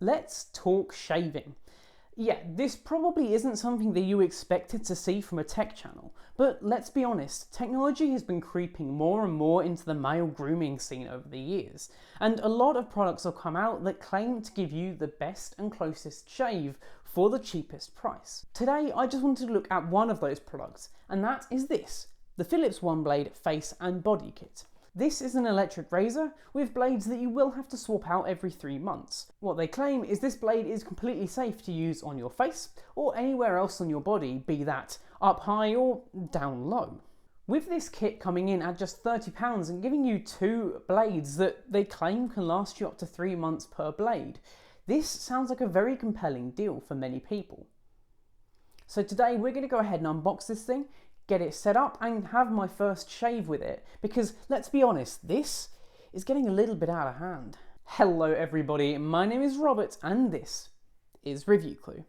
Let's talk shaving. Yeah, this probably isn't something that you expected to see from a tech channel, but let's be honest, technology has been creeping more and more into the male grooming scene over the years, and a lot of products have come out that claim to give you the best and closest shave for the cheapest price. Today, I just wanted to look at one of those products, and that is this, the Phillips OneBlade Face and Body Kit. This is an electric razor with blades that you will have to swap out every 3 months. What they claim is this blade is completely safe to use on your face or anywhere else on your body, be that up high or down low. With this kit coming in at just £30 and giving you 2 blades that they claim can last you up to 3 months per blade, this sounds like a very compelling deal for many people. So today we're going to go ahead and unbox this thing, get it set up and have my first shave with it, because let's be honest, this is getting a little bit out of hand. Hello everybody, my name is Robert and this is Review Clue.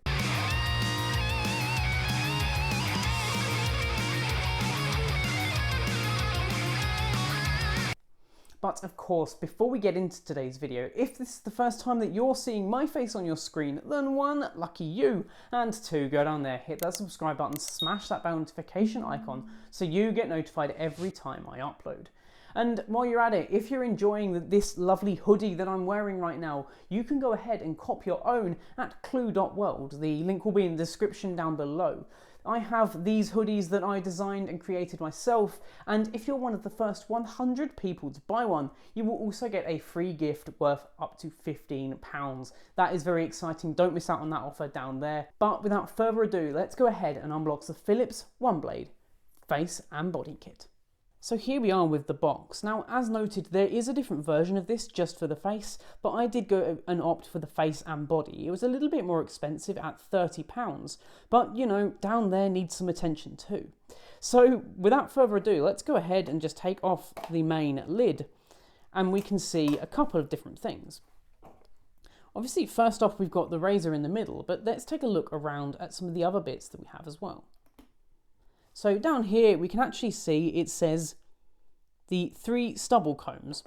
But of course, before we get into today's video, if this is the first time that you're seeing my face on your screen, then 1, lucky you, and 2, go down there, hit that subscribe button, smash that bell notification icon so you get notified every time I upload. And while you're at it, if you're enjoying this lovely hoodie that I'm wearing right now, you can go ahead and cop your own at clue.world. The link will be in the description down below. I have these hoodies that I designed and created myself, and if you're one of the first 100 people to buy one, you will also get a free gift worth up to £15. That is very exciting, don't miss out on that offer down there. But without further ado, let's go ahead and unbox the Phillips OneBlade Face and Body Kit. So here we are with the box. Now, as noted, there is a different version of this just for the face, but I did go and opt for the face and body. It was a little bit more expensive at £30, but you know, down there needs some attention too. So without further ado, let's go ahead and just take off the main lid and we can see a couple of different things. Obviously, first off, we've got the razor in the middle, but let's take a look around at some of the other bits that we have as well. So down here we can actually see it says the 3 stubble combs.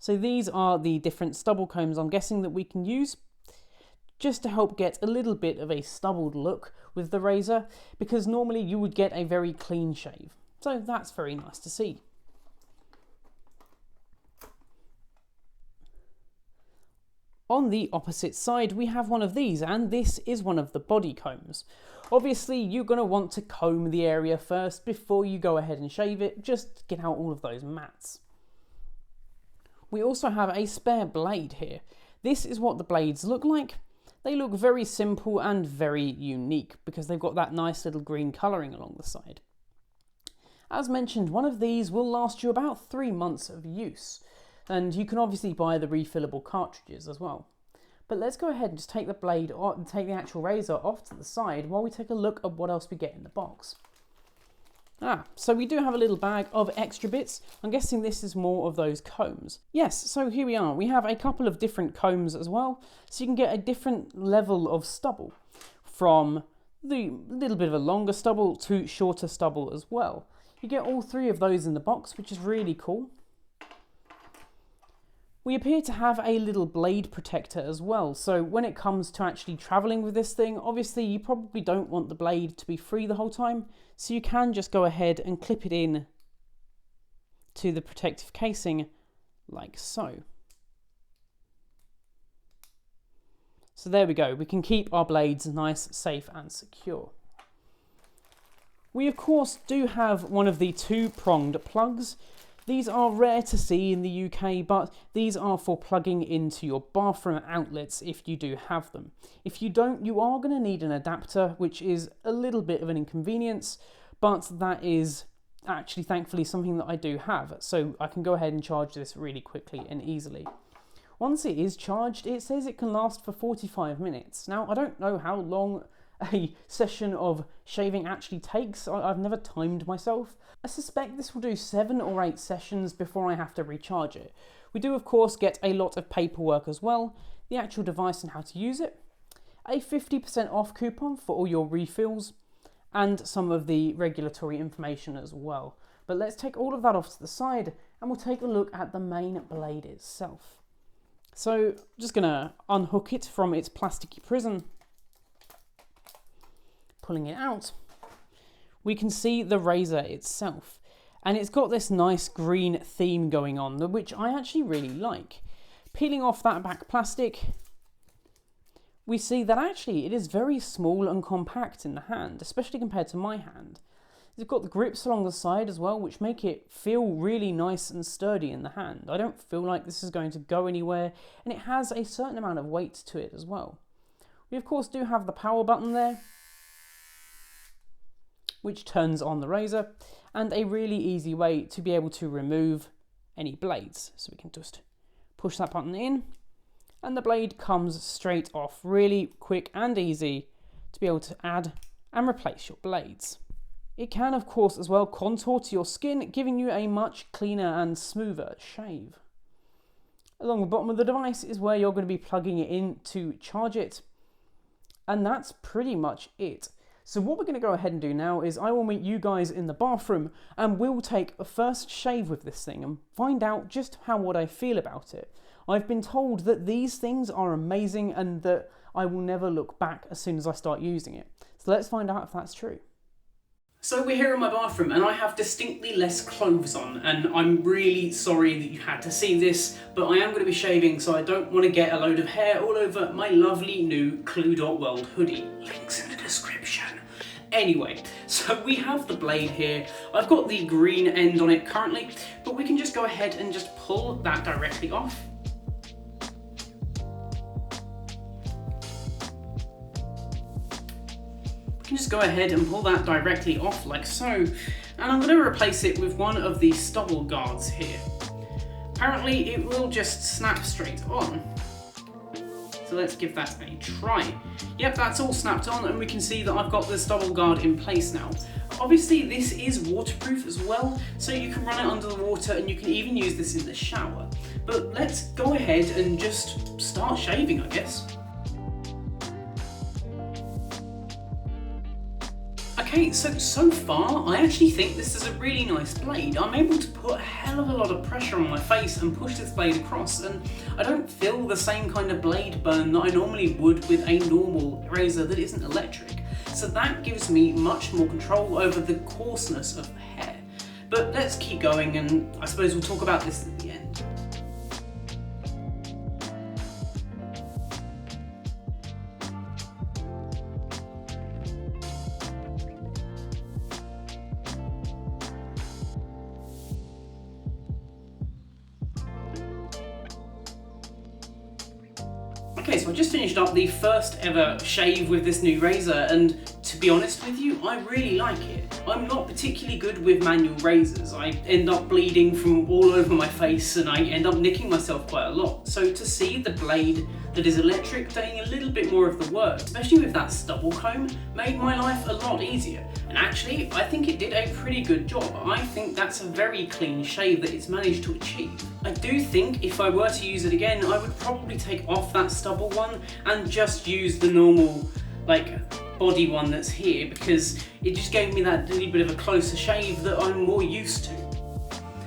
So these are the different stubble combs I'm guessing that we can use just to help get a little bit of a stubbled look with the razor, because normally you would get a very clean shave. So that's very nice to see. On the opposite side we have one of these, and this is one of the body combs. Obviously you're going to want to comb the area first before you go ahead and shave it, just to get out all of those mats. We also have a spare blade here. This is what the blades look like. They look very simple and very unique because they've got that nice little green colouring along the side. As mentioned, one of these will last you about 3 months of use, and you can obviously buy the refillable cartridges as well. But let's go ahead and just take the blade and take the actual razor off to the side while we take a look at what else we get in the box. So we do have a little bag of extra bits. I'm guessing this is more of those combs. Yes, so here we are. We have a couple of different combs as well, so you can get a different level of stubble, from the little bit of a longer stubble to shorter stubble as well. You get all 3 of those in the box, which is really cool. We appear to have a little blade protector as well, so when it comes to actually travelling with this thing, obviously you probably don't want the blade to be free the whole time, so you can just go ahead and clip it in to the protective casing like so. So there we go, we can keep our blades nice, safe and secure. We of course do have one of the 2-pronged plugs. These are rare to see in the UK, but these are for plugging into your bathroom outlets if you do have them. If you don't, you are going to need an adapter, which is a little bit of an inconvenience, but that is actually thankfully something that I do have, so I can go ahead and charge this really quickly and easily. Once it is charged, it says it can last for 45 minutes. Now, I don't know how long a session of shaving actually takes. I've never timed myself. I suspect this will do 7 or 8 sessions before I have to recharge it. We do of course get a lot of paperwork as well, the actual device and how to use it, a 50% off coupon for all your refills, and some of the regulatory information as well. But let's take all of that off to the side and we'll take a look at the main blade itself. So I'm just gonna unhook it from its plasticky prison. Pulling it out, we can see the razor itself. And it's got this nice green theme going on, which I actually really like. Peeling off that back plastic, we see that actually it is very small and compact in the hand, especially compared to my hand. It's got the grips along the side as well, which make it feel really nice and sturdy in the hand. I don't feel like this is going to go anywhere, and it has a certain amount of weight to it as well. We of course do have the power button there, which turns on the razor, and a really easy way to be able to remove any blades. So we can just push that button in, and the blade comes straight off. Really quick and easy to be able to add and replace your blades. It can of course as well contour to your skin, giving you a much cleaner and smoother shave. Along the bottom of the device is where you're going to be plugging it in to charge it, and that's pretty much it. So what we're going to go ahead and do now is I will meet you guys in the bathroom, and we'll take a first shave with this thing and find out just what I feel about it. I've been told that these things are amazing and that I will never look back as soon as I start using it. So let's find out if that's true. So we're here in my bathroom and I have distinctly less clothes on, and I'm really sorry that you had to see this, but I am going to be shaving so I don't want to get a load of hair all over my lovely new Clue.World hoodie. Links in the description. Anyway, so we have the blade here. I've got the green end on it currently, but we can just go ahead and just pull that directly off. You can just go ahead and pull that directly off like so, and I'm going to replace it with one of the stubble guards here. Apparently it will just snap straight on, so let's give that a try. Yep, that's all snapped on, and we can see that I've got the stubble guard in place now. Obviously this is waterproof as well, so you can run it under the water and you can even use this in the shower. But let's go ahead and just start shaving, I guess. Okay, so far, I actually think this is a really nice blade. I'm able to put a hell of a lot of pressure on my face and push this blade across, and I don't feel the same kind of blade burn that I normally would with a normal razor that isn't electric. So that gives me much more control over the coarseness of the hair. But let's keep going, and I suppose we'll talk about this at the end. Okay, so I just finished up the first ever shave with this new razor, and to be honest with you, I really like it. I'm not particularly good with manual razors. I end up bleeding from all over my face and I end up nicking myself quite a lot. So to see the blade that is electric doing a little bit more of the work, especially with that stubble comb, made my life a lot easier. And actually, I think it did a pretty good job. I think that's a very clean shave that it's managed to achieve. I do think if I were to use it again, I would probably take off that stubble one and just use the normal, body one that's here, because it just gave me that little bit of a closer shave that I'm more used to.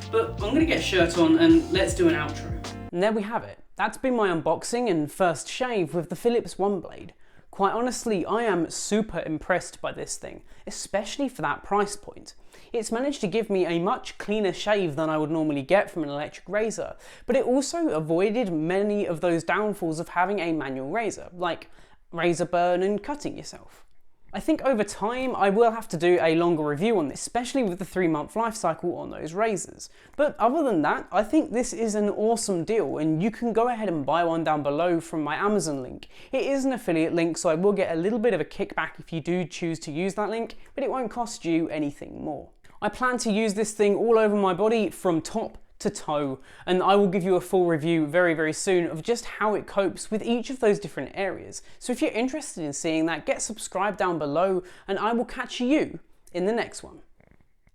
But I'm gonna get a shirt on and let's do an outro. And there we have it. That's been my unboxing and first shave with the Phillips OneBlade. Quite honestly, I am super impressed by this thing, especially for that price point. It's managed to give me a much cleaner shave than I would normally get from an electric razor, but it also avoided many of those downfalls of having a manual razor, like razor burn and cutting yourself. I think over time I will have to do a longer review on this, especially with the 3-month life cycle on those razors. But other than that, I think this is an awesome deal, and you can go ahead and buy one down below from my Amazon link. It is an affiliate link, so I will get a little bit of a kickback if you do choose to use that link, but it won't cost you anything more. I plan to use this thing all over my body from top to toe, and I will give you a full review very, very soon of just how it copes with each of those different areas. So if you're interested in seeing that, get subscribed down below, and I will catch you in the next one.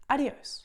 Adios.